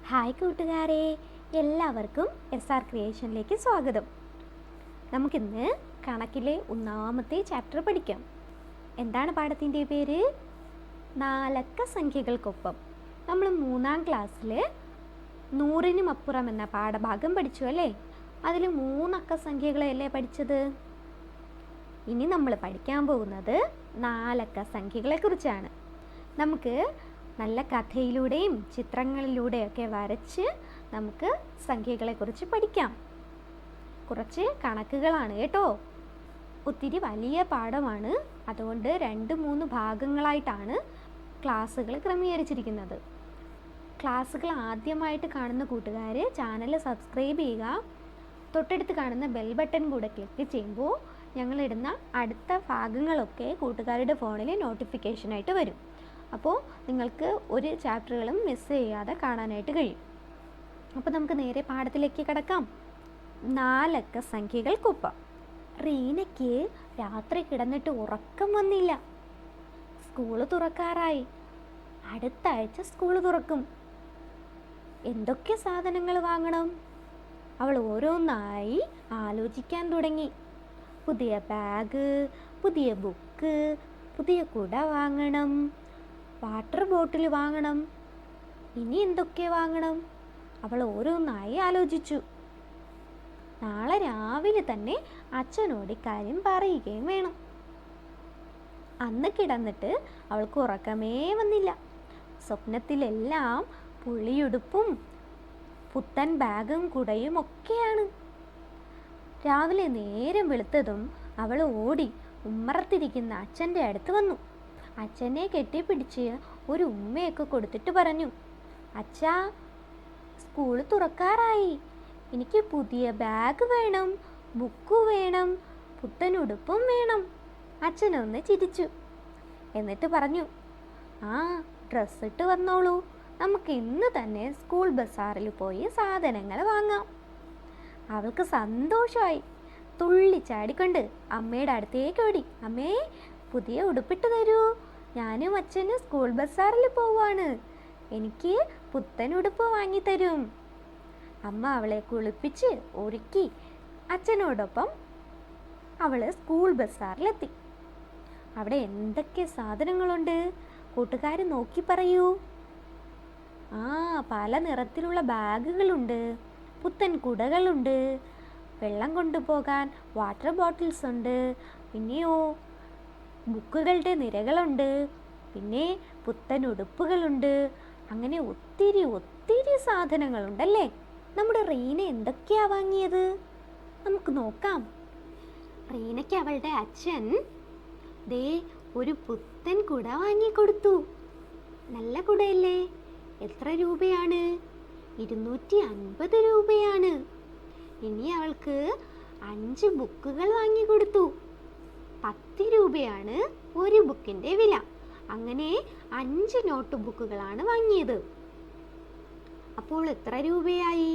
Hi കൂട്ടുകാരെ, എല്ലാവർക്കും SR ക്രിയേഷനിലേക്ക് സ്വാഗതം. നമുക്കിന്ന് കണക്കിലെ ഒന്നാമത്തെ ചാപ്റ്റർ പഠിക്കാം. എന്താണ് പാഠത്തിൻ്റെ പേര്? നാലക്ക സംഖ്യകൾക്കൊപ്പം. നമ്മൾ 3-ാം ക്ലാസ്സിൽ 100-നും അപ്പുറം എന്ന പാഠഭാഗം പഠിച്ചു അല്ലേ? അതിൽ 3 അക്ക സംഖ്യകളെയല്ലേ പഠിച്ചത്? ഇനി നമ്മൾ പഠിക്കാൻ പോകുന്നത് 4 അക്ക സംഖ്യകളെക്കുറിച്ചാണ്. നമുക്ക് നല്ല കഥയിലൂടെയും ചിത്രങ്ങളിലൂടെയൊക്കെ വരച്ച് നമുക്ക് സംഖ്യകളെക്കുറിച്ച് പഠിക്കാം. കുറച്ച് കണക്കുകളാണ് കേട്ടോ. ഒത്തിരി വലിയ പാഠമാണ്. അതുകൊണ്ട് 2-3 ഭാഗങ്ങളായിട്ടാണ് ക്ലാസ്സുകൾ ക്രമീകരിച്ചിരിക്കുന്നത്. ക്ലാസ്സുകൾ ആദ്യമായിട്ട് കാണുന്ന കൂട്ടുകാർ ചാനൽ സബ്സ്ക്രൈബ് ചെയ്യുക. തൊട്ടടുത്ത് കാണുന്ന ബെൽ ബട്ടൺ കൂടെ ക്ലിക്ക് ചെയ്യുമ്പോൾ ഞങ്ങളിടുന്ന അടുത്ത ഭാഗങ്ങളൊക്കെ കൂട്ടുകാരുടെ ഫോണിൽ നോട്ടിഫിക്കേഷനായിട്ട് വരും. അപ്പോൾ നിങ്ങൾക്ക് ഒരു ചാപ്റ്ററുകളും മിസ് ചെയ്യാതെ കാണാനായിട്ട് കഴിയും. അപ്പോൾ നമുക്ക് നേരെ പാഠത്തിലേക്ക് കിടക്കാം. 4 അക്ക സംഖ്യകൾക്കൊപ്പം. റീനയ്ക്ക് രാത്രി കിടന്നിട്ട് ഉറക്കം വന്നില്ല. സ്കൂള് തുറക്കാറായി. അടുത്ത ആഴ്ച സ്കൂള് തുറക്കും. എന്തൊക്കെ സാധനങ്ങൾ വാങ്ങണം? അവൾ ഓരോന്നായി ആലോചിക്കാൻ തുടങ്ങി. പുതിയ ബാഗ്, പുതിയ ബുക്ക്, പുതിയ കുട വാങ്ങണം, വാട്ടർ ബോട്ടിൽ വാങ്ങണം. ഇനി എന്തൊക്കെ വാങ്ങണം? അവൾ ഓരോന്നായി ആലോചിച്ചു. നാളെ രാവിലെ തന്നെ അച്ഛനോട് ഇക്കാര്യം പറയുകയും വേണം. അന്ന് കിടന്നിട്ട് അവൾക്ക് ഉറക്കമേ വന്നില്ല. സ്വപ്നത്തിലെല്ലാം പുളിയുടുപ്പും പുത്തൻ ബാഗും കുടയും ഒക്കെയാണ്. രാവിലെ നേരം വെളുത്തതും അവൾ ഓടി ഉമ്മറത്തിരിക്കുന്ന അച്ഛൻ്റെ അടുത്ത് വന്നു. അച്ഛനെ കെട്ടിപ്പിടിച്ച് ഒരു ഉമ്മയൊക്കെ കൊടുത്തിട്ട് പറഞ്ഞു, അച്ഛാ, സ്കൂൾ തുറക്കാറായി. എനിക്ക് പുതിയ ബാഗ് വേണം, ബുക്ക് വേണം, പുത്തൻ ഉടുപ്പും വേണം. അച്ഛനൊന്ന് ചിരിച്ചു. എന്നിട്ട് പറഞ്ഞു, ആ, ഡ്രസ്സിട്ട് വന്നോളൂ. നമുക്ക് ഇന്ന് തന്നെ സ്കൂൾ ബസാറിൽ പോയി സാധനങ്ങൾ വാങ്ങാം. അവൾക്ക് സന്തോഷമായി. തുള്ളിച്ചാടിക്കൊണ്ട് അമ്മയുടെ അടുത്തേക്ക് ഓടി. അമ്മേ, പുതിയ ഉടുപ്പിട്ട് തരൂ. ഞാനും അച്ഛനും സ്കൂൾ ബസാറിൽ പോവാണ്. എനിക്ക് പുത്തൻ ഉടുപ്പ് വാങ്ങിത്തരും. അമ്മ അവളെ കുളിപ്പിച്ച് ഒരുക്കി അച്ഛനോടൊപ്പം അവൾ സ്കൂൾ ബസാറിലെത്തി. അവിടെ എന്തൊക്കെ സാധനങ്ങളുണ്ട്? കൂട്ടുകാർ നോക്കി പറയൂ. പല നിറത്തിലുള്ള ബാഗുകളുണ്ട്, പുത്തൻ കുടകളുണ്ട്, വെള്ളം കൊണ്ടുപോകാൻ വാട്ടർ ബോട്ടിൽസ് ഉണ്ട്, പിന്നെയോ ബുക്കുകളുടെ നിരകളുണ്ട്, പിന്നെ പുത്തൻ ഉടുപ്പുകളുണ്ട്. അങ്ങനെ ഒത്തിരി ഒത്തിരി സാധനങ്ങളുണ്ടല്ലേ. നമ്മുടെ റീന എന്തൊക്കെയാ വാങ്ങിയത്? നമുക്ക് നോക്കാം. റീനയ്ക്ക് അവളുടെ അച്ഛൻ ദേ ഒരു പുത്തൻ കുട വാങ്ങിക്കൊടുത്തു. നല്ല കുടയല്ലേ? എത്ര രൂപയാണ്? 250 രൂപയാണ്. ഇനി അവൾക്ക് 5 ബുക്കുകൾ വാങ്ങിക്കൊടുത്തു. 10 രൂപയാണ് ഒരു ബുക്കിൻ്റെ വില. അങ്ങനെ 5 നോട്ട് ബുക്കുകളാണ് വാങ്ങിയത്. അപ്പോൾ എത്ര രൂപയായി?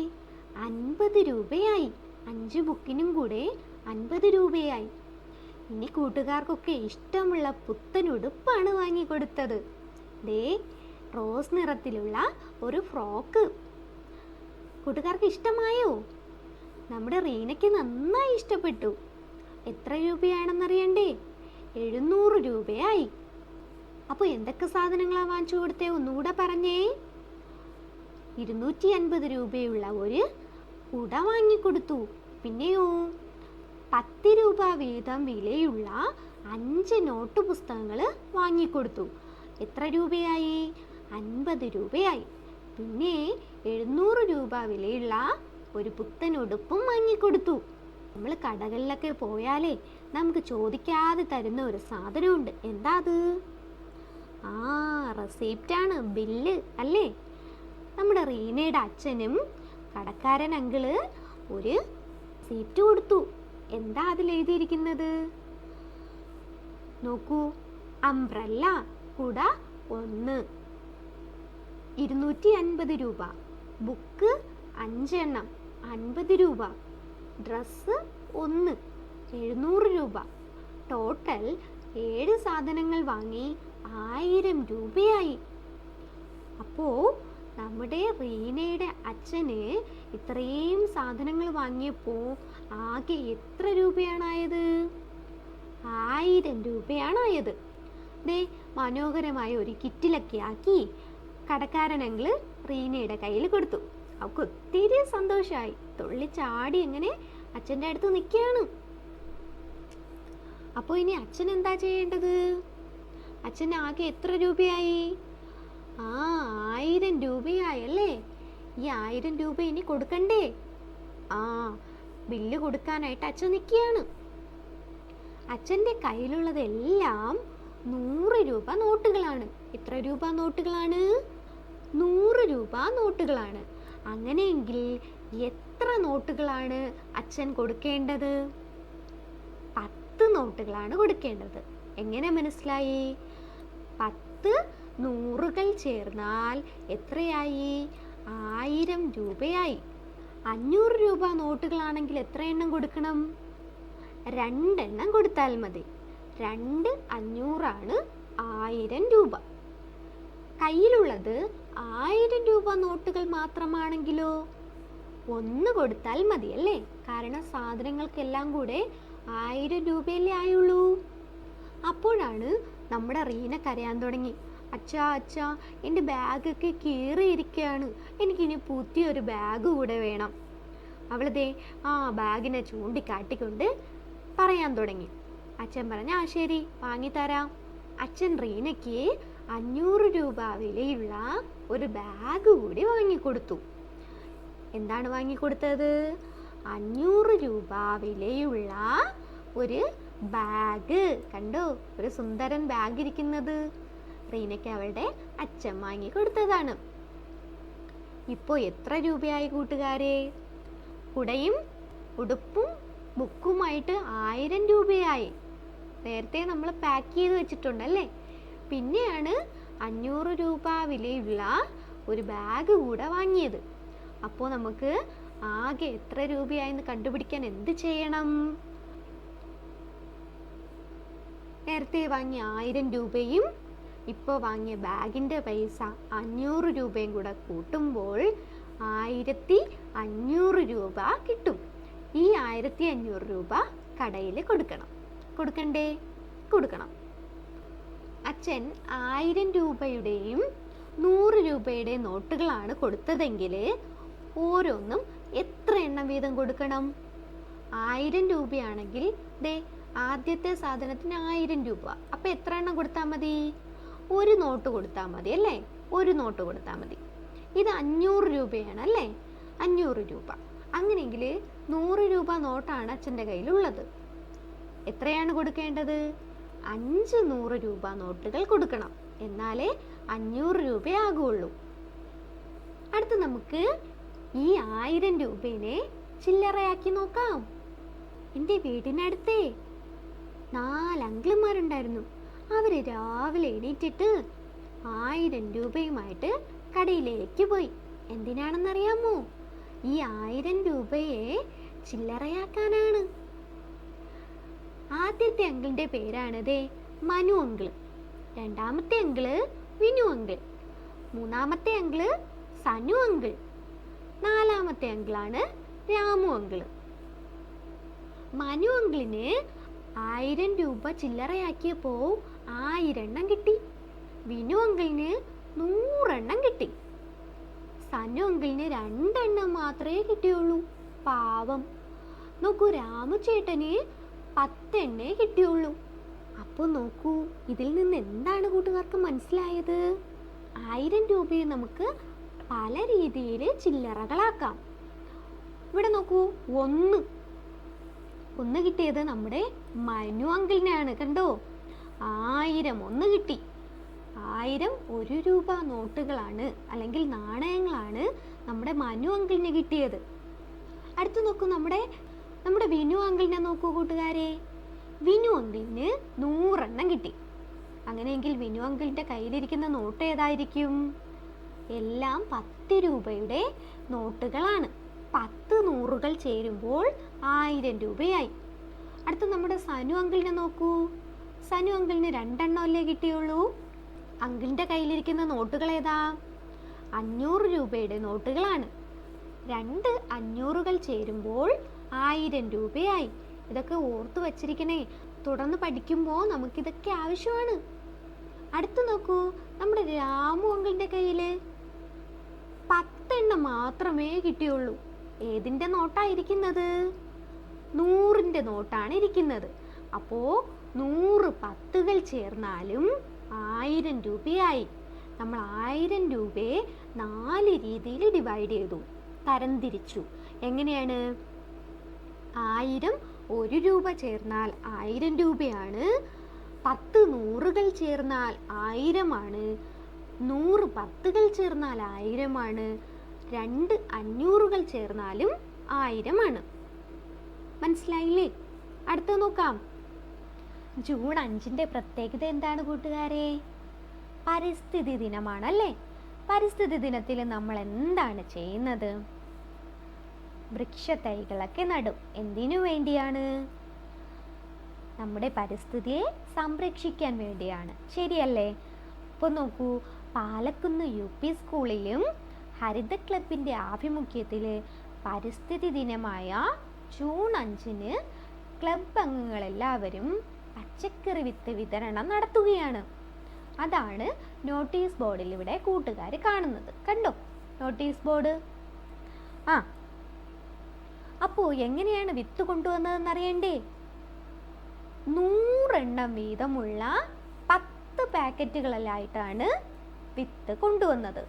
50 രൂപയായി. 5 ബുക്കിനും കൂടെ 50 രൂപയായി. ഇനി കൂട്ടുകാർക്കൊക്കെ ഇഷ്ടമുള്ള പുത്തൻ ഉടുപ്പാണ് വാങ്ങിക്കൊടുത്തത്. ദേ, റോസ് നിറത്തിലുള്ള ഒരു ഫ്രോക്ക്. കൂട്ടുകാർക്ക് ഇഷ്ടമായോ? നമ്മുടെ റീനയ്ക്ക് നന്നായി ഇഷ്ടപ്പെട്ടു. എത്ര രൂപയാണെന്നറിയണ്ടേ? 700 രൂപയായി. അപ്പോൾ എന്തൊക്കെ സാധനങ്ങളാണ് വാങ്ങിച്ചു കൊടുത്തേ? ഒന്നുകൂടെ പറഞ്ഞേ. 250 രൂപയുള്ള ഒരു കുട വാങ്ങിക്കൊടുത്തു. പിന്നെയോ 10 രൂപ വീതം വിലയുള്ള 5 നോട്ട് പുസ്തകങ്ങൾ വാങ്ങിക്കൊടുത്തു. എത്ര രൂപയായി? 50 രൂപയായി. പിന്നെ 700 രൂപ വിലയുള്ള ഒരു പുത്തൻ ഉടുപ്പും വാങ്ങിക്കൊടുത്തു. നമ്മൾ കടകളിലൊക്കെ പോയാലേ നമുക്ക് ചോദിക്കാതെ തരുന്ന ഒരു സാധനമുണ്ട്. എന്താ അത്? റെസിപ്റ്റാണ്, ബില്ല് അല്ലേ? നമ്മുടെ റീനയുടെ അച്ഛനും കടക്കാരൻ അങ്കിള് ഒരു റെസിപ്റ്റ് കൊടുത്തു. എന്താ അതിൽ എഴുതിയിരിക്കുന്നത്? നോക്കൂ. അംബ്രല്ല കുട 1, 250 രൂപ. ബുക്ക് 5 എണ്ണം, 50 രൂപ. ഡ്രസ്സ് 1, 700 രൂപ. ടോട്ടൽ 7 സാധനങ്ങൾ വാങ്ങി 1000 രൂപയായി. അപ്പോൾ നമ്മുടെ റീനയുടെ അച്ഛന് ഇത്രയും സാധനങ്ങൾ വാങ്ങിയപ്പോൾ ആകെ എത്ര രൂപയാണായത്? 1000 രൂപയാണായത്. ദേ മനോഹരമായ ഒരു കിറ്റിലൊക്കെ ആക്കി കടക്കാരൻ അങ്കിള് റീനയുടെ കയ്യിൽ കൊടുത്തു. അവൾക്ക് ഒത്തിരി സന്തോഷമായി. തുള്ളിച്ചാടി എങ്ങനെ അച്ഛൻ്റെ അടുത്ത് നിൽക്കുകയാണ്. അപ്പോൾ ഇനി അച്ഛൻ എന്താ ചെയ്യേണ്ടത്? അച്ഛന് ആകെ എത്ര രൂപയായി? 1000 രൂപയായല്ലേ? ഈ 1000 രൂപ ഇനി കൊടുക്കണ്ടേ? ബില്ല് കൊടുക്കാനായിട്ട് അച്ഛൻ നിൽക്കുകയാണ്. അച്ഛൻ്റെ കയ്യിലുള്ളതെല്ലാം 100 രൂപ നോട്ടുകളാണ്. എത്ര രൂപ നോട്ടുകളാണ്? 100 രൂപ നോട്ടുകളാണ്. അങ്ങനെയെങ്കിൽ എത്ര നോട്ടുകളാണ് അച്ഛൻ കൊടുക്കേണ്ടത്? 10 നോട്ടുകളാണ് കൊടുക്കേണ്ടത്. എങ്ങനെ മനസ്സിലായി? 10 നൂറുകൾ ചേർന്നാൽ എത്രയായി? 1000 രൂപയായി. 500 രൂപ നോട്ടുകളാണെങ്കിൽ എത്ര എണ്ണം കൊടുക്കണം? 2 എണ്ണം കൊടുത്താൽ മതി. 2 500 1000 രൂപ. കയ്യിലുള്ളത് 1000 രൂപ നോട്ടുകൾ മാത്രമാണെങ്കിലോ 1 കൊടുത്താൽ മതി അല്ലേ? കാരണം സാധനങ്ങൾക്കെല്ലാം കൂടെ 1000 രൂപയല്ലേ ആയുള്ളൂ. അപ്പോഴാണ് നമ്മുടെ റീന കരയാൻ തുടങ്ങി. അച്ഛാ അച്ഛാ, എൻ്റെ ബാഗൊക്കെ കീറിയിരിക്കുകയാണ്, എനിക്കിനി പുതിയൊരു ബാഗ് കൂടെ വേണം. അവളതേ ബാഗിനെ ചൂണ്ടിക്കാട്ടിക്കൊണ്ട് പറയാൻ തുടങ്ങി. അച്ഛൻ പറഞ്ഞ ശരി വാങ്ങിത്തരാം. അച്ഛൻ റീനയ്ക്ക് 500 രൂപ വിലയുള്ള ഒരു ബാഗ് കൂടി വാങ്ങിക്കൊടുത്തു. എന്താണ് വാങ്ങിക്കൊടുത്തത്? 500 രൂപ വിലയുള്ള ഒരു ബാഗ്. കണ്ടോ, ഒരു സുന്ദരൻ ബാഗ് ഇരിക്കുന്നത്? റീനയ്ക്ക് അവളുടെ അച്ഛൻ വാങ്ങിക്കൊടുത്തതാണ്. ഇപ്പോൾ എത്ര രൂപയായി കൂട്ടുകാരെ? കുടയും ഉടുപ്പും ബുക്കുമായിട്ട് 1000 രൂപയായി. നേരത്തെ നമ്മൾ പാക്ക് ചെയ്ത് വെച്ചിട്ടുണ്ടല്ലേ? പിന്നെയാണ് 500 രൂപ വിലയുള്ള ഒരു ബാഗ് കൂടെ വാങ്ങിയത്. അപ്പോൾ നമുക്ക് ആകെ എത്ര രൂപയായെന്ന് കണ്ടുപിടിക്കാൻ എന്ത് ചെയ്യണം? നേരത്തെ വാങ്ങിയ 1000 രൂപയും ഇപ്പോൾ വാങ്ങിയ ബാഗിൻ്റെ പൈസ 500 രൂപയും കൂടെ കൂട്ടുമ്പോൾ 1500 രൂപ കിട്ടും. ഈ 1500 രൂപ കടയിൽ കൊടുക്കണ്ടേ? കൊടുക്കണം. അച്ഛൻ 1000 രൂപയുടെയും 100 രൂപയുടെയും നോട്ടുകളാണ് കൊടുത്തതെങ്കിൽ ഓരോന്നും എത്ര എണ്ണം വീതം കൊടുക്കണം? 1000 രൂപയാണെങ്കിൽ ദേ ആദ്യത്തെ സാധനത്തിന് 1000 രൂപ. അപ്പം എത്ര എണ്ണം കൊടുത്താൽ മതി? ഒരു നോട്ട് കൊടുത്താൽ മതി അല്ലേ? ഒരു നോട്ട് കൊടുത്താൽ മതി. ഇത് 500 രൂപയാണ് അല്ലേ? 500 രൂപ. അങ്ങനെയെങ്കിൽ 100 രൂപ നോട്ടാണ് അച്ഛൻ്റെ കയ്യിലുള്ളത്. എത്രയാണ് കൊടുക്കേണ്ടത്? 5 100 രൂപ നോട്ടുകൾ കൊടുക്കണം. എന്നാലേ 500 രൂപയാകുള്ളൂ. അടുത്ത് നമുക്ക് ഈ 1000 രൂപയെ ചില്ലറയാക്കി നോക്കാം. എൻ്റെ വീടിനടുത്തേ 4 അങ്കിളുമാരുണ്ടായിരുന്നു. അവർ രാവിലെ എണീറ്റിട്ട് 1000 രൂപയുമായിട്ട് കടയിലേക്ക് പോയി. എന്തിനാണെന്നറിയാമോ? ഈ 1000 രൂപയെ ചില്ലറയാക്കാനാണ്. ആദ്യത്തെ അങ്കിളിൻ്റെ പേരാണ് മനു അങ്കിള്, രണ്ടാമത്തെ അങ്കിള് വിനു അങ്കിൾ, മൂന്നാമത്തെ അങ്കിള് സനു അങ്കിൾ, നാലാമത്തെ അങ്കിളാണ് രാമു അങ്കിള്. മനു അങ്കിളിന് 1000 രൂപ ചില്ലറയാക്കിയപ്പോൾ 1000 എണ്ണം കിട്ടി. വിനു അങ്കിളിന് 100 എണ്ണം കിട്ടി. സനു അങ്കിളിന് 2 എണ്ണം മാത്രമേ കിട്ടിയുള്ളൂ. പാവം. നോക്കൂ, രാമു ചേട്ടന് 10 എണ്ണേ കിട്ടിയുള്ളൂ. അപ്പോൾ നോക്കൂ, ഇതിൽ നിന്ന് എന്താണ് കൂട്ടുകാർക്ക് മനസ്സിലായത്? 1000 രൂപയെ നമുക്ക് പല രീതിയിൽ ചില്ലറകളാക്കാം. ഇവിടെ നോക്കൂ, ഒന്ന് കിട്ടിയത് നമ്മുടെ മനു അങ്കിളിനാണ്. കണ്ടോ, 1000 ഒന്ന് കിട്ടി. 1000 1 രൂപ നോട്ടുകളാണ് അല്ലെങ്കിൽ നാണയങ്ങളാണ് നമ്മുടെ മനു അങ്കിളിന് കിട്ടിയത്. അടുത്ത് നോക്കൂ, നമ്മുടെ വിനു അങ്കിളിനെ നോക്കൂ കൂട്ടുകാരെ. വിനു അങ്കിളിന് 100 എണ്ണം കിട്ടി. അങ്ങനെയെങ്കിൽ വിനു അങ്കിളിൻ്റെ കയ്യിലിരിക്കുന്ന നോട്ട് ഏതായിരിക്കും? എല്ലാം 10 രൂപയുടെ നോട്ടുകളാണ്. 10 നൂറുകൾ ചേരുമ്പോൾ 1000 രൂപയായി. അടുത്ത നമ്മുടെ സനു അങ്കിളിനെ നോക്കൂ. സനു അങ്കിളിന് 2 എണ്ണമല്ലേ കിട്ടിയുള്ളൂ. അങ്കിളിൻ്റെ കയ്യിലിരിക്കുന്ന നോട്ടുകൾ ഏതാ? 500 രൂപയുടെ നോട്ടുകളാണ്. 2 500കൾ ചേരുമ്പോൾ 1000 രൂപയായി. ഇതൊക്കെ ഓർത്തു വച്ചിരിക്കണേ. തുടർന്ന് പഠിക്കുമ്പോൾ നമുക്കിതൊക്കെ ആവശ്യമാണ്. അടുത്ത് നോക്കൂ, നമ്മുടെ രാമു അങ്കിളിന്റെ കയ്യിൽ 10 എണ്ണം മാത്രമേ കിട്ടിയുള്ളൂ. ഏതിൻ്റെ നോട്ടായിരിക്കുന്നത്? 100ന്റെ നോട്ടാണ് ഇരിക്കുന്നത്. അപ്പോൾ 100 10കൾ ചേർന്നാലും 1000 രൂപയായി. നമ്മൾ 1000 രൂപയെ 4 രീതിയിൽ ഡിവൈഡ് ചെയ്തു, തരംതിരിച്ചു. എങ്ങനെയാണ്? 1000 1 രൂപ ചേർന്നാൽ 1000 രൂപയാണ്. 10 100കൾ ചേർന്നാൽ 1000 ആണ്. 100 10കൾ ചേർന്നാൽ 1000 ആണ്. 2 500കൾ ചേർന്നാലും 1000 ആണ്. മനസ്സിലായില്ലേ? അടുത്ത നോക്കാം. ജൂൺ 5ന്റെ പ്രത്യേകത എന്താണ് കൂട്ടുകാരെ? പരിസ്ഥിതി ദിനമാണല്ലേ. പരിസ്ഥിതി ദിനത്തിൽ നമ്മൾ എന്താണ് ചെയ്യുന്നത്? വൃക്ഷത്തൈകളൊക്കെ നടും. എന്തിനു വേണ്ടിയാണ്? നമ്മുടെ പരിസ്ഥിതിയെ സംരക്ഷിക്കാൻ വേണ്ടിയാണ്. ശരിയല്ലേ? ഇപ്പോൾ നോക്കൂ, പാലക്കുന്ന് UP സ്കൂളിലും ഹരിത ക്ലബിൻ്റെ ആഭിമുഖ്യത്തിൽ പരിസ്ഥിതി ദിനമായ ജൂൺ 5-ന് ക്ലബ് അംഗങ്ങളെല്ലാവരും പച്ചക്കറി വിത്ത് വിതരണം നടത്തുകയാണ്. അതാണ് നോട്ടീസ് ബോർഡിൽ ഇവിടെ കൂട്ടുകാർ കാണുന്നത്. കണ്ടോ നോട്ടീസ് ബോർഡ്? അപ്പോൾ എങ്ങനെയാണ് വിത്ത് കൊണ്ടുവന്നതെന്ന് അറിയണ്ടേ? 100 എണ്ണം വീതമുള്ള 10 പാക്കറ്റുകളിലായിട്ടാണ് വിത്ത് കൊണ്ടുവന്നത്.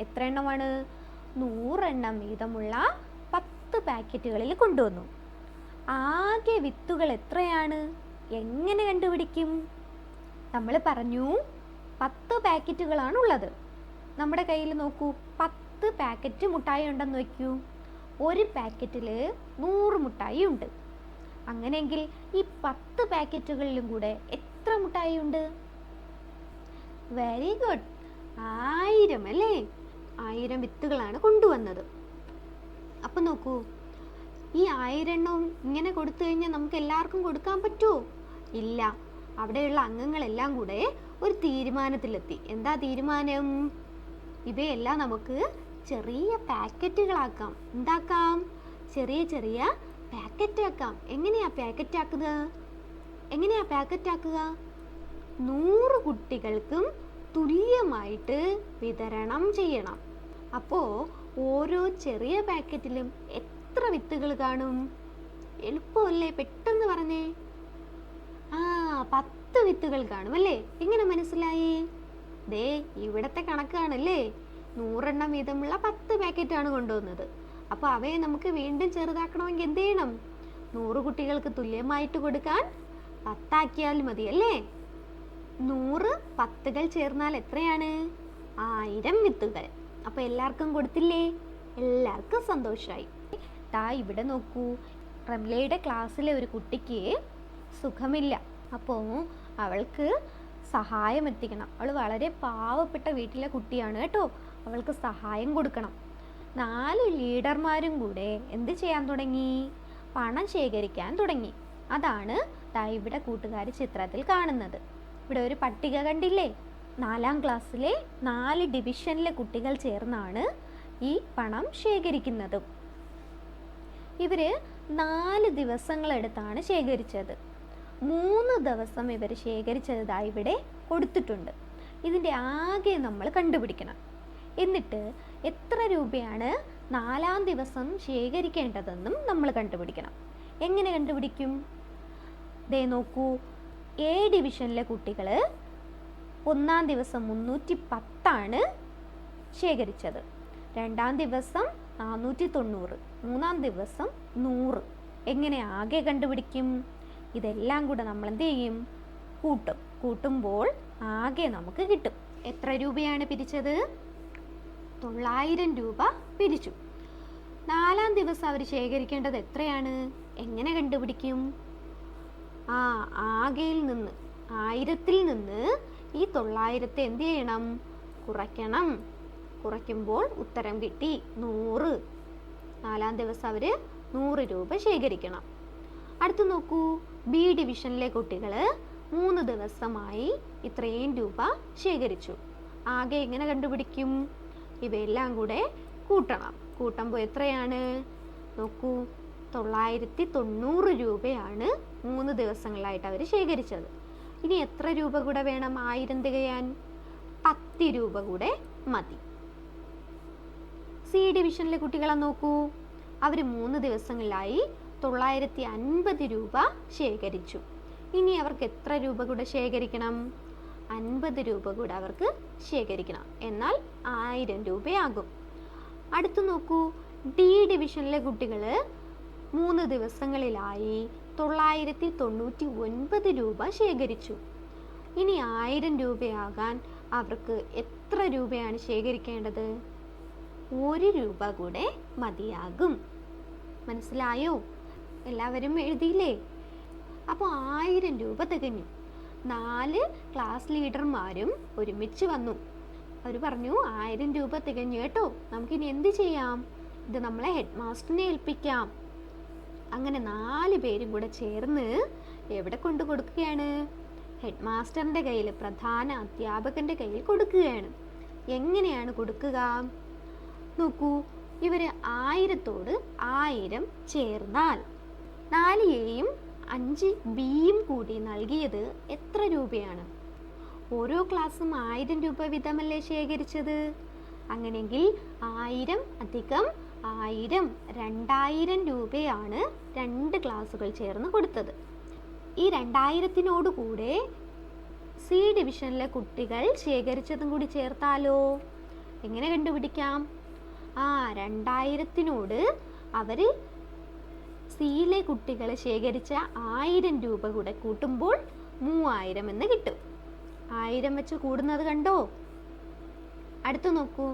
എത്ര എണ്ണമാണ്? 100 എണ്ണം വീതമുള്ള 10 പാക്കറ്റുകളിൽ കൊണ്ടുവന്നു. ആകെ വിത്തുകൾ എത്രയാണ്? എങ്ങനെ കണ്ടുപിടിക്കും? നമ്മൾ പറഞ്ഞു 10 പാക്കറ്റുകളാണ് ഉള്ളത്. നമ്മുടെ കയ്യിൽ നോക്കൂ, 10 പാക്കറ്റ് മുട്ടായി ഉണ്ടെന്ന് വയ്ക്കൂ. ഒരു പാക്കറ്റിൽ 100 മുട്ടായി ഉണ്ട്. അങ്ങനെയെങ്കിൽ ഈ 10 പാക്കറ്റുകളിലും കൂടെ എത്ര മുട്ടായി ഉണ്ട്? വെരി ഗുഡ്, 1000 അല്ലേ? 1000 വിത്തുകളാണ് കൊണ്ടുവന്നത്. അപ്പം നോക്കൂ, ഈ 1000 എണ്ണവും ഇങ്ങനെ കൊടുത്തു കഴിഞ്ഞാൽ നമുക്ക് എല്ലാവർക്കും കൊടുക്കാൻ പറ്റുമോ? ഇല്ല. അവിടെയുള്ള അംഗങ്ങളെല്ലാം കൂടെ ഒരു തീരുമാനത്തിലെത്തി. എന്താ തീരുമാനം? ഇവയെല്ലാം നമുക്ക് ചെറിയ പാക്കറ്റുകളാക്കാം. എന്താക്കാം? ചെറിയ ചെറിയ പാക്കറ്റ് ആക്കാം. എങ്ങനെയാ പാക്കറ്റ് ആക്കുക? 100 കുട്ടികൾക്കും തുല്യമായിട്ട് വിതരണം ചെയ്യണം. അപ്പോൾ ഓരോ ചെറിയ പാക്കറ്റിലും എത്ര വിത്തുകൾ കാണും? എളുപ്പമല്ലേ? പെട്ടെന്ന് പറഞ്ഞേ. 10 വിത്തുകൾ കാണും അല്ലേ? എങ്ങനെ മനസ്സിലായി? ദേ ഇവിടത്തെ കണക്കാണല്ലേ. 100 എണ്ണം വീതമുള്ള 10 പാക്കറ്റാണ് കൊണ്ടുവന്നത്. അപ്പോൾ അവയെ നമുക്ക് വീണ്ടും ചെറുതാക്കണമെങ്കിൽ എന്ത് ചെയ്യണം? 100 കുട്ടികൾക്ക് തുല്യമായിട്ട് കൊടുക്കാൻ 10 ആക്കിയാൽ മതി അല്ലേ? 100 10കൾ ചേർന്നാൽ എത്രയാണ്? 1000 വിത്തുകൾ. അപ്പോൾ എല്ലാവർക്കും കൊടുത്തില്ലേ? എല്ലാവർക്കും സന്തോഷമായി. ഇവിടെ നോക്കൂ, റംലയുടെ ക്ലാസ്സിലെ ഒരു കുട്ടിക്ക് സുഖമില്ല. അപ്പോൾ അവൾക്ക് സഹായം എത്തിക്കണം. അവൾ വളരെ പാവപ്പെട്ട വീട്ടിലെ കുട്ടിയാണ് കേട്ടോ. അവൾക്ക് സഹായം കൊടുക്കണം. 4 ലീഡർമാരും കൂടെ എന്ത് ചെയ്യാൻ തുടങ്ങി? പണം ശേഖരിക്കാൻ തുടങ്ങി. അതാണ് ഇവിടെ കൂട്ടുകാർ ചിത്രത്തിൽ കാണുന്നത്. ഇവിടെ ഒരു പട്ടിക കണ്ടില്ലേ? 4ാം ക്ലാസ്സിലെ 4 ഡിവിഷനിലെ കുട്ടികൾ ചേർന്നാണ് ഈ പണം ശേഖരിക്കുന്നത്. ഇവർ 4 ദിവസങ്ങളെടുത്താണ് ശേഖരിച്ചത്. 3 ദിവസം ഇവർ ശേഖരിച്ചത് ഇവിടെ കൊടുത്തിട്ടുണ്ട്. ഇതിൻ്റെ ആകെ നമ്മൾ കണ്ടുപിടിക്കണം. എന്നിട്ട് എത്ര രൂപയാണ് 4ാം ദിവസം ശേഖരിക്കേണ്ടതെന്നും നമ്മൾ കണ്ടുപിടിക്കണം. എങ്ങനെ കണ്ടുപിടിക്കും? ദേ നോക്കൂ, A ഡിവിഷനിലെ കുട്ടികൾ 1ാം ദിവസം 310 ശേഖരിച്ചത്. 2ാം ദിവസം 490, 3ാം ദിവസം 100. എങ്ങനെ ആകെ കണ്ടുപിടിക്കും? ഇതെല്ലാം കൂടെ നമ്മൾ എന്ത് ചെയ്യും? കൂട്ടുമ്പോൾ ആകെ നമുക്ക് കിട്ടും. എത്ര രൂപയാണ് പിരിച്ചത്? 900 രൂപ പിരിച്ചു. 4ാം ദിവസം അവർ ശേഖരിക്കേണ്ടത് എത്രയാണ്? എങ്ങനെ കണ്ടുപിടിക്കും? ആകെയിൽ നിന്ന്, 1000ൽ നിന്ന് ഈ 900 എന്ത് ചെയ്യണം? കുറയ്ക്കണം. കുറയ്ക്കുമ്പോൾ ഉത്തരം കിട്ടി 100. 4ാം ദിവസം അവർ 100 രൂപ ശേഖരിക്കണം. അടുത്ത് നോക്കൂ, B ഡിവിഷനിലെ കുട്ടികൾ 3 ദിവസമായി ഇത്രയും രൂപ ശേഖരിച്ചു. ആകെ എങ്ങനെ കണ്ടുപിടിക്കും? ഇവയെല്ലാം കൂടെ കൂട്ടണം. കൂട്ടുമ്പോൾ എത്രയാണ് നോക്കൂ, 990 രൂപയാണ് 3 ദിവസങ്ങളിലായിട്ട് അവർ ശേഖരിച്ചത്. ഇനി എത്ര രൂപ കൂടെ വേണം 1000 തികയാൻ? 10 രൂപ കൂടെ മതി. സി ഡിവിഷനിലെ കുട്ടികളെ നോക്കൂ, അവർ 3 ദിവസങ്ങളിലായി 950 രൂപ ശേഖരിച്ചു. ഇനി അവർക്ക് എത്ര രൂപ കൂടെ ശേഖരിക്കണം? 50 രൂപ കൂടെ അവർക്ക് ശേഖരിക്കണം. എന്നാൽ 1000 രൂപയാകും. അടുത്ത് നോക്കൂ, ഡി ഡിവിഷനിലെ കുട്ടികൾ 3 ദിവസങ്ങളിലായി 999 രൂപ ശേഖരിച്ചു. ഇനി 1000 രൂപയാകാൻ അവർക്ക് എത്ര രൂപയാണ് ശേഖരിക്കേണ്ടത്? 1 രൂപ കൂടെ മതിയാകും. മനസ്സിലായോ? എല്ലാവരും എഴുതിയില്ലേ? അപ്പോൾ 1000 രൂപ തികഞ്ഞു. 4 ക്ലാസ് ലീഡർമാരും ഒരുമിച്ച് വന്നു. അവർ പറഞ്ഞു 1000 രൂപ തികഞ്ഞു കേട്ടോ, നമുക്കിനി എന്ത് ചെയ്യാം? ഇത് നമ്മളെ ഹെഡ് മാസ്റ്ററിനെ ഏൽപ്പിക്കാം. അങ്ങനെ 4 പേരും കൂടെ ചേർന്ന് എവിടെ കൊണ്ടു കൊടുക്കുകയാണ്? ഹെഡ് മാസ്റ്ററിൻ്റെ കയ്യിൽ, പ്രധാന അധ്യാപകന്റെ കയ്യിൽ കൊടുക്കുകയാണ്. എങ്ങനെയാണ് കൊടുക്കുക? നോക്കൂ, ഇവർ 1000ത്തോട് 1000 ചേർന്നാൽ 4Aയും 5Bയും കൂടി നൽകിയത് എത്ര രൂപയാണ്? ഓരോ ക്ലാസ്സും 1000 രൂപ വീതമല്ലേ ശേഖരിച്ചത്? അങ്ങനെയെങ്കിൽ 1000 അധികം 1000 2000 രൂപയാണ് 2 ക്ലാസ്സുകൾ ചേർന്ന് കൊടുത്തത്. ഈ 2000-നോട് കൂടെ സി ഡിവിഷനിലെ കുട്ടികൾ ശേഖരിച്ചതും കൂടി ചേർത്താലോ? എങ്ങനെ കണ്ടുപിടിക്കാം? 2000-നോട് അവർ സിയിലെ കുട്ടികൾ ശേഖരിച്ച 1000 രൂപ കൂടെ കൂട്ടുമ്പോൾ 3000 എന്ന് കിട്ടും. 1000 വെച്ച് കൂടുന്നത് കണ്ടോ? അടുത്ത് നോക്കൂ,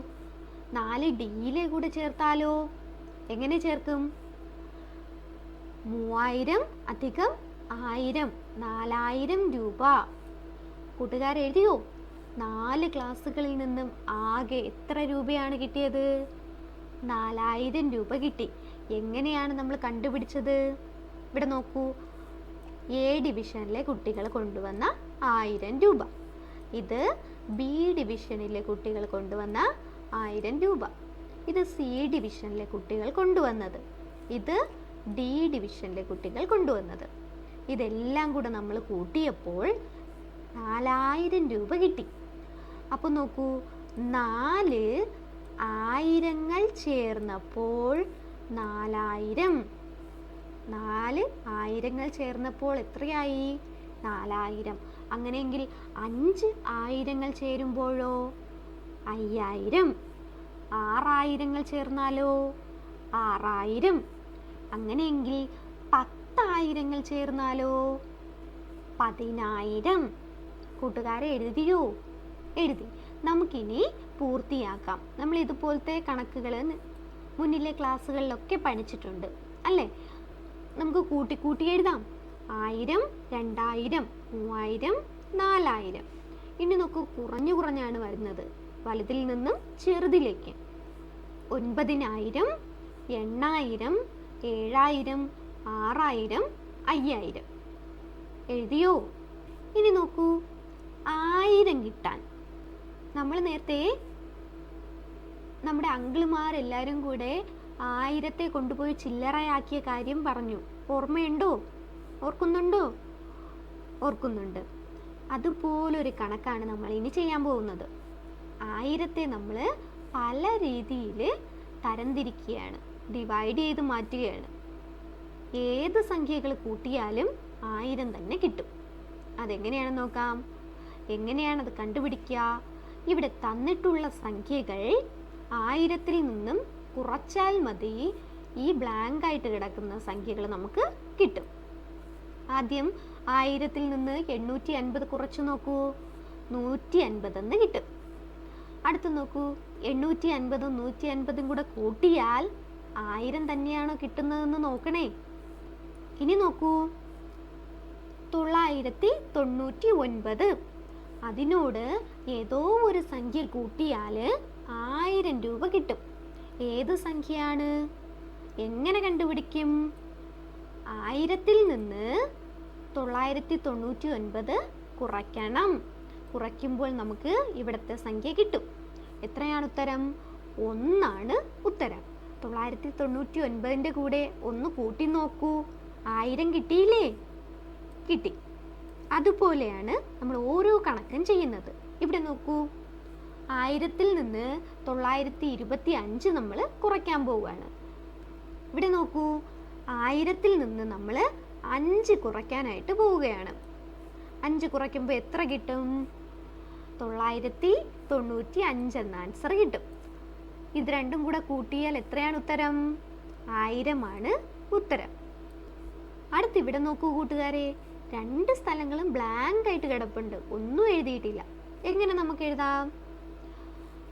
4Dയിലെ കൂടെ ചേർത്താലോ? എങ്ങനെ ചേർക്കും? 3000 അധികം 1000 4000 രൂപ. കൂട്ടുകാരെഴുതിയോ? 4 ക്ലാസ്സുകളിൽ നിന്നും ആകെ എത്ര രൂപയാണ് കിട്ടിയത്? 4000 രൂപ കിട്ടി. എങ്ങനെയാണ് നമ്മൾ കണ്ടുപിടിച്ചത്? ഇവിടെ നോക്കൂ, എ ഡിവിഷനിലെ കുട്ടികൾ കൊണ്ടുവന്ന 1000 രൂപ. ഇത് ബി ഡിവിഷനിലെ കുട്ടികൾ കൊണ്ടുവന്ന 1000 രൂപ. ഇത് സി ഡിവിഷനിലെ കുട്ടികൾ കൊണ്ടുവന്നത്. ഇത് ഡി ഡിവിഷനിലെ കുട്ടികൾ കൊണ്ടുവന്നത്. ഇതെല്ലാം കൂടെ നമ്മൾ കൂട്ടിയപ്പോൾ 4000 രൂപ കിട്ടി. അപ്പോൾ നോക്കൂ, 4 ആയിരങ്ങൾ ചേർന്നപ്പോൾ 4000. 4 ആയിരങ്ങൾ ചേർന്നപ്പോൾ എത്രയായി? 4000. അങ്ങനെയെങ്കിൽ 5 ആയിരങ്ങൾ ചേരുമ്പോഴോ? 5000. 6 ആയിരങ്ങൾ ചേർന്നാലോ? 6000. അങ്ങനെയെങ്കിൽ 10 ആയിരങ്ങൾ ചേർന്നാലോ? 10000. കൂട്ടുകാരെ എഴുതിയോ? എഴുതി. നമുക്കിനി പൂർത്തിയാക്കാം. നമ്മൾ ഇതുപോലത്തെ കണക്കുകൾ മുന്നിലെ ക്ലാസ്സുകളിലൊക്കെ പഠിച്ചിട്ടുണ്ട് അല്ലേ? നമുക്ക് കൂട്ടി എഴുതാം. 1000, 2000, 3000, 4000. ഇനി നോക്കൂ, കുറഞ്ഞാണ് വരുന്നത്, വലുതിൽ നിന്നും ചെറുതിലേക്ക്. 9000, 8000, 7000, 6000, 5000. എഴുതിയോ? ഇനി നോക്കൂ, 1000 കിട്ടാൻ നമ്മൾ നേരത്തെ നമ്മുടെ അങ്കിളുമാരെല്ലാവരും കൂടെ 1000 കൊണ്ടുപോയി ചില്ലറയാക്കിയ കാര്യം പറഞ്ഞു. ഓർമ്മയുണ്ടോ? ഓർക്കുന്നുണ്ടോ? ഓർക്കുന്നുണ്ട്. അതുപോലൊരു കണക്കാണ് നമ്മൾ ഇനി ചെയ്യാൻ പോകുന്നത്. 1000 നമ്മൾ പല രീതിയിൽ തരംതിരിക്കുകയാണ്, ഡിവൈഡ് ചെയ്ത് മാറ്റുകയാണ്. ഏത് സംഖ്യകൾ കൂട്ടിയാലും 1000 തന്നെ കിട്ടും. അതെങ്ങനെയാണെന്ന് നോക്കാം. എങ്ങനെയാണത് കണ്ടുപിടിക്കുക? ഇവിടെ തന്നിട്ടുള്ള സംഖ്യകൾ 1000-ൽ നിന്നും കുറച്ചാൽ മതി ഈ ബ്ലാങ്ക് ആയിട്ട് കിടക്കുന്ന സംഖ്യകൾ നമുക്ക് കിട്ടും. ആദ്യം 1000-ൽ നിന്ന് 850 കുറച്ച് നോക്കൂ, 150 എന്ന് കിട്ടും. അടുത്ത് നോക്കൂ, 850-ഉം 150-ഉം കൂടെ കൂട്ടിയാൽ 1000 തന്നെയാണോ കിട്ടുന്നതെന്ന് നോക്കണേ. ഇനി നോക്കൂ, 999. അതിനോട് ഏതോ ഒരു സംഖ്യ കൂട്ടിയാൽ 1000 രൂപ കിട്ടും. ഏത് സംഖ്യയാണ്? എങ്ങനെ കണ്ടുപിടിക്കും? 1000-ൽ നിന്ന് 999 കുറയ്ക്കണം. കുറയ്ക്കുമ്പോൾ നമുക്ക് ഇവിടുത്തെ സംഖ്യ കിട്ടും. എത്രയാണ് ഉത്തരം? ഒന്നാണ് ഉത്തരം. 999 കൂടെ ഒന്ന് കൂട്ടി നോക്കൂ. 1000 കിട്ടിയില്ലേ? കിട്ടി. അതുപോലെയാണ് നമ്മൾ ഓരോ കണക്കും ചെയ്യുന്നത്. ഇവിടെ നോക്കൂ, 1000-ൽ നിന്ന് 925 നമ്മൾ കുറയ്ക്കാൻ പോവുകയാണ്. ഇവിടെ നോക്കൂ, 1000-ൽ നിന്ന് നമ്മൾ 5 കുറയ്ക്കാനായിട്ട് പോവുകയാണ്. 5 കുറയ്ക്കുമ്പോൾ എത്ര കിട്ടും? 995 എന്ന ആൻസർ കിട്ടും. ഇത് രണ്ടും കൂടെ കൂട്ടിയാൽ എത്രയാണ് ഉത്തരം? 1000 ആണ് ഉത്തരം. അടുത്തിവിടെ നോക്കൂ കൂട്ടുകാരെ, 2 സ്ഥലങ്ങളും ബ്ലാങ്ക് ആയിട്ട് കിടപ്പുണ്ട്, ഒന്നും എഴുതിയിട്ടില്ല. എങ്ങനെ നമുക്ക് എഴുതാം?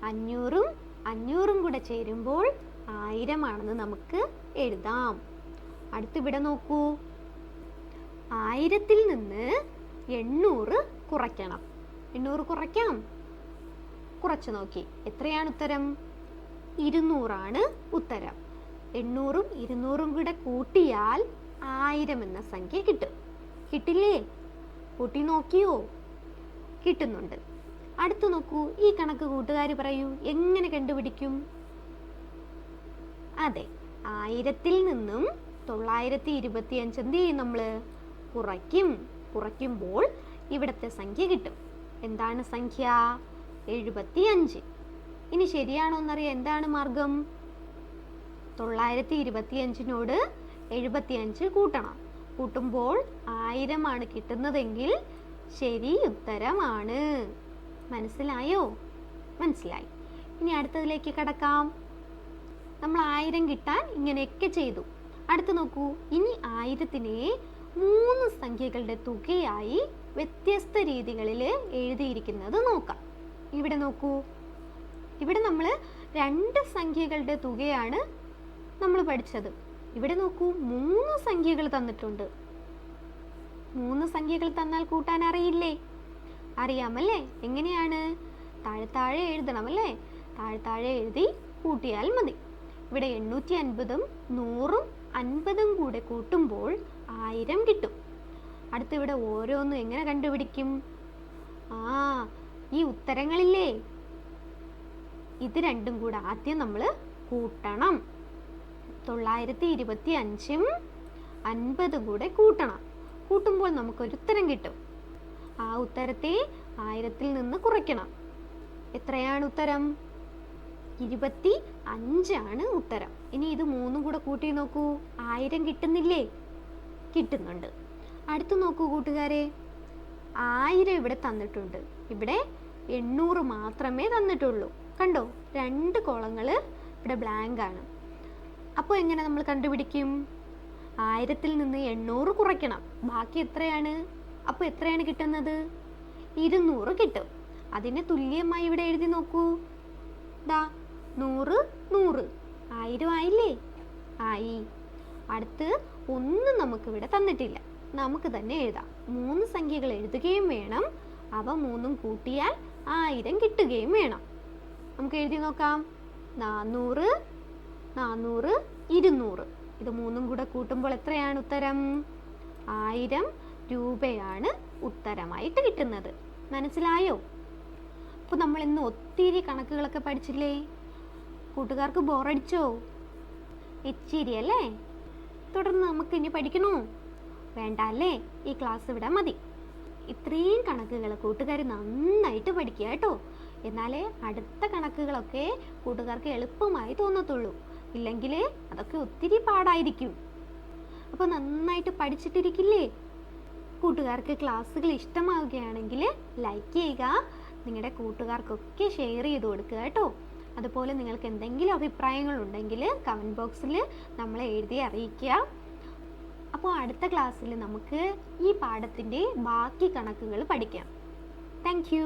500-ഉം 500-ഉം കൂടെ ചേരുമ്പോൾ 1000 ആണെന്ന് നമുക്ക് എഴുതാം. അടുത്തിവിടെ നോക്കൂ, 1000-ൽ നിന്ന് 800 കുറയ്ക്കണം. 800 കുറയ്ക്കാം. കുറച്ച് നോക്കി, എത്രയാണ് ഉത്തരം? 200 ആണ് ഉത്തരം. 800-ഉം 200-ഉം കൂടെ കൂട്ടിയാൽ 1000 എന്ന സംഖ്യ കിട്ടും. കിട്ടില്ലേ? കൂട്ടി നോക്കിയോ? കിട്ടുന്നുണ്ട്. അടുത്ത് നോക്കൂ, ഈ കണക്ക് കൂട്ടുകാർ പറയൂ, എങ്ങനെ കണ്ടുപിടിക്കും? അതെ, 1000-ൽ നിന്നും 925 എന്ത് ചെയ്യും? നമ്മൾ കുറയ്ക്കും. കുറയ്ക്കുമ്പോൾ ഇവിടുത്തെ സംഖ്യ കിട്ടും. എന്താണ് സംഖ്യ? 75. ഇനി ശരിയാണോ എന്നറിയാൻ എന്താണ് മാർഗം? 925-നോട് 75 കൂട്ടണം. കൂട്ടുമ്പോൾ 1000 ആണ് കിട്ടുന്നതെങ്കിൽ ശരി ഉത്തരമാണ്. മനസ്സിലായോ? മനസ്സിലായി. ഇനി അടുത്തതിലേക്ക് കടക്കാം. നമ്മൾ 1000 കിട്ടാൻ ഇങ്ങനെയൊക്കെ ചെയ്തു. അടുത്ത് നോക്കൂ, ഇനി 1000-നെ 3 സംഖ്യകളുടെ തുകയായി വ്യത്യസ്ത രീതികളിൽ എഴുതിയിരിക്കുന്നത് നോക്കാം. ഇവിടെ നോക്കൂ, ഇവിടെ നമ്മൾ 2 സംഖ്യകളുടെ തുകയാണ് നമ്മൾ പഠിച്ചത്. ഇവിടെ നോക്കൂ, 3 സംഖ്യകൾ തന്നിട്ടുണ്ട്. 3 സംഖ്യകൾ തന്നാൽ കൂട്ടാൻ അറിയില്ലേ? അറിയാമല്ലേ? എങ്ങനെയാണ്? താഴെ എഴുതണം അല്ലേ? താഴെ എഴുതി കൂട്ടിയാൽ മതി. ഇവിടെ 850-ഉം 100-ഉം 50-ഉം കൂടെ കൂട്ടുമ്പോൾ 1000 കിട്ടും. അടുത്തിവിടെ ഓരോന്നും എങ്ങനെ കണ്ടുപിടിക്കും? ഈ ഉത്തരങ്ങളില്ലേ, ഇത് രണ്ടും കൂടെ ആദ്യം നമ്മൾ കൂട്ടണം. 925-ഉം 50-ഉം കൂടെ കൂട്ടണം. കൂട്ടുമ്പോൾ നമുക്കൊരു ഉത്തരം കിട്ടും. ആ ഉത്തരത്തെ 1000-ൽ നിന്ന് കുറയ്ക്കണം. എത്രയാണ് ഉത്തരം? 25 ആണ് ഉത്തരം. ഇനി ഇത് 3ഉം കൂടെ കൂട്ടി നോക്കൂ, 1000 കിട്ടുന്നില്ലേ? കിട്ടുന്നുണ്ട്. അടുത്ത് നോക്കൂ കൂട്ടുകാരെ, 1000 ഇവിടെ തന്നിട്ടുണ്ട്. ഇവിടെ 800 മാത്രമേ തന്നിട്ടുള്ളൂ. കണ്ടോ, 2 കോളങ്ങൾ ഇവിടെ ബ്ലാങ്ക് ആണ്. അപ്പോൾ എങ്ങനെ നമ്മൾ കണ്ടുപിടിക്കും? 1000-ൽ നിന്ന് 800 കുറയ്ക്കണം. ബാക്കി എത്രയാണ്? അപ്പോൾ എത്രയാണ് കിട്ടുന്നത്? 200 കിട്ടും. അതിനെ തുല്യമായി ഇവിടെ എഴുതി നോക്കൂ. ദാ 100 100 1000 ആയില്ലേ? ആയി. അടുത്ത് ഒന്നും നമുക്കിവിടെ തന്നിട്ടില്ല, നമുക്ക് തന്നെ എഴുതാം. 3 സംഖ്യകൾ എഴുതുകയും വേണം. അവ 3ഉം കൂട്ടിയാൽ 1000 കിട്ടുകയും വേണം. നമുക്ക് എഴുതി നോക്കാം. 400 400 200. ഇത് 3ഉം കൂടെ കൂട്ടുമ്പോൾ എത്രയാണ് ഉത്തരം? 1000 രൂപയാണ് ഉത്തരമായിട്ട് കിട്ടുന്നത്. മനസ്സിലായോ? അപ്പോൾ നമ്മൾ ഇന്ന് ഒത്തിരി കണക്കുകളൊക്കെ പഠിച്ചില്ലേ? കൂട്ടുകാർക്ക് ബോറടിച്ചോ? ഇച്ചിരി അല്ലേ? തുടർന്ന് നമുക്ക് ഇനി പഠിക്കണോ? വേണ്ട അല്ലേ? ഈ ക്ലാസ് ഇവിടെ മതി. ഇത്രയും കണക്കുകൾ കൂട്ടുകാർ നന്നായിട്ട് പഠിക്കുക കേട്ടോ. എന്നാലേ അടുത്ത കണക്കുകളൊക്കെ കൂട്ടുകാർക്ക് എളുപ്പമായി തോന്നത്തുള്ളൂ. ഇല്ലെങ്കിൽ അതൊക്കെ ഒത്തിരി പാടായിരിക്കും. അപ്പോൾ നന്നായിട്ട് പഠിച്ചിട്ടിരിക്കില്ലേ? കൂട്ടുകാർക്ക് ക്ലാസ്സുകൾ ഇഷ്ടമാവുകയാണെങ്കിൽ ലൈക്ക് ചെയ്യുക. നിങ്ങളുടെ കൂട്ടുകാർക്കൊക്കെ ഷെയർ ചെയ്ത് കൊടുക്കുക കേട്ടോ. അതുപോലെ നിങ്ങൾക്ക് എന്തെങ്കിലും അഭിപ്രായങ്ങളുണ്ടെങ്കിൽ കമൻറ്റ് ബോക്സിൽ നമ്മളെ എഴുതി അറിയിക്കുക. അപ്പോൾ അടുത്ത ക്ലാസ്സിൽ നമുക്ക് ഈ പാഠത്തിൻ്റെ ബാക്കി കണക്കുകൾ പഠിക്കാം. Thank you.